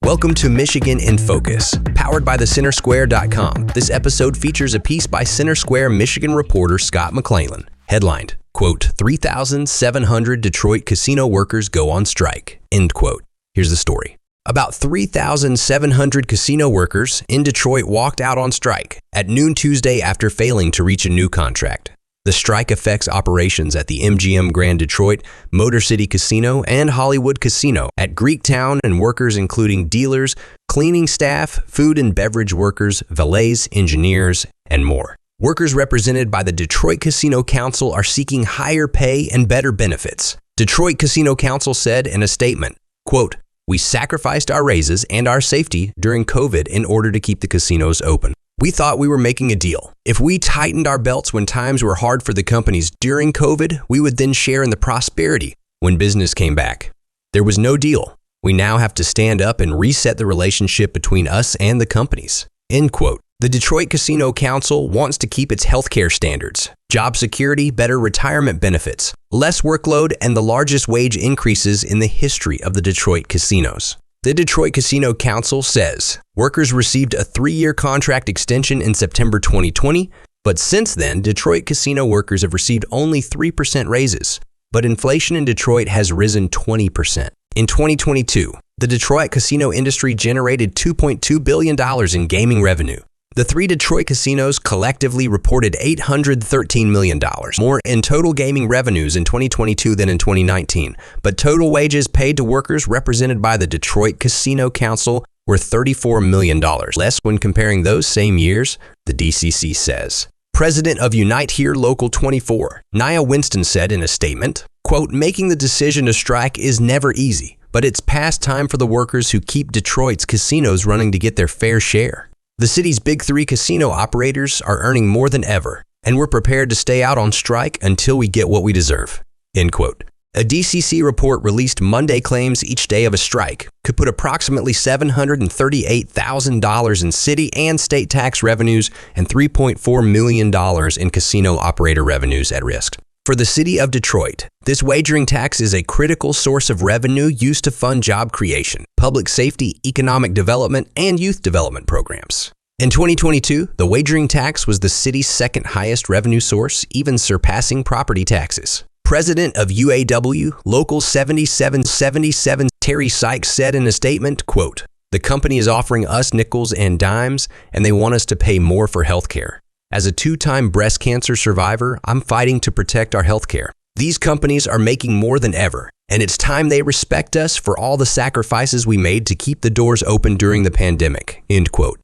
Welcome to Michigan in Focus, powered by thecentersquare.com. This episode features a piece by Center Square Michigan reporter Scott McClellan, headlined, quote, 3,700 Detroit casino workers go on strike, end quote. Here's the story. About 3,700 casino workers in Detroit walked out on strike at noon Tuesday after failing to reach a new contract. The strike affects operations at the MGM Grand Detroit, MotorCity Casino, and Hollywood Casino at Greektown, and workers including dealers, cleaning staff, food and beverage workers, valets, engineers, and more. Workers represented by the Detroit Casino Council are seeking higher pay and better benefits. Detroit Casino Council said in a statement, quote, "We sacrificed our raises and our safety during COVID in order to keep the casinos open. We thought we were making a deal. If we tightened our belts when times were hard for the companies during COVID, we would then share in the prosperity when business came back. There was no deal. We now have to stand up and reset the relationship between us and the companies." End quote. The Detroit Casino Council wants to keep its healthcare standards, job security, better retirement benefits, less workload, and the largest wage increases in the history of the Detroit casinos. The Detroit Casino Council says workers received a 3-year contract extension in September 2020, but since then, Detroit casino workers have received only 3% raises. But inflation in Detroit has risen 20%. In 2022, the Detroit casino industry generated $2.2 billion in gaming revenue. The 3 Detroit casinos collectively reported $813 million more in total gaming revenues in 2022 than in 2019, but total wages paid to workers represented by the Detroit Casino Council were $34 million less when comparing those same years, the DCC says. President of Unite Here Local 24, Nia Winston said in a statement, quote, "Making the decision to strike is never easy, but it's past time for the workers who keep Detroit's casinos running to get their fair share. The city's big 3 casino operators are earning more than ever, and we're prepared to stay out on strike until we get what we deserve." End quote. A DCC report released Monday claims each day of a strike could put approximately $738,000 in city and state tax revenues and $3.4 million in casino operator revenues at risk. For the city of Detroit, this wagering tax is a critical source of revenue used to fund job creation, public safety, economic development, and youth development programs. In 2022, the wagering tax was the city's second highest revenue source, even surpassing property taxes. President of UAW Local 7777 Terry Sykes said in a statement, quote, "The company is offering us nickels and dimes, and they want us to pay more for health care. As a 2-time breast cancer survivor, I'm fighting to protect our health care. These companies are making more than ever, and it's time they respect us for all the sacrifices we made to keep the doors open during the pandemic." End quote.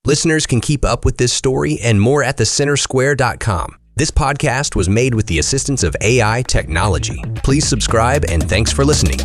Listeners can keep up with this story and more at thecentersquare.com. This podcast was made with the assistance of AI technology. Please subscribe, and thanks for listening.